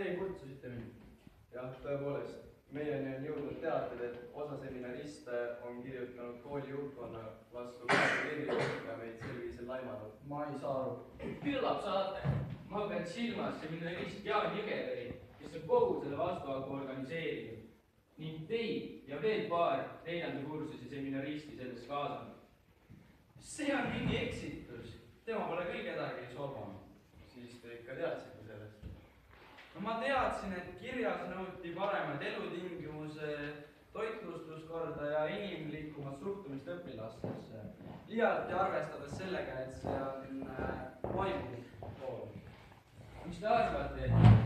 teie kutsusite mind. Jah, tõepoolest. Meieni on jõudnud teated, et osa seminariste on kirjutanud kooli juhtkonna vastu kirju ja meid sel viisil laimanud. Ma ei saa aru. Küllap saate. Ma pean silmas seminarist Jaan Jõgeveri, kes on kogu selle vastuhaku organiseerinud. Ning teid ja veel paar 4. kursuse seminaristi sellest kaasanud. See on mingi eksitus. Tema pole küll kedagi solvanud. Siis te ikka teadsite sellest. No ma teadsin, et kirjas nõuti paremaid elutingimused, toitlustuskorda ja inimlikumat suhtumist õpilastesse. Liialt arvestades sellega, et see on vaimulik kool. Mis te arvate, et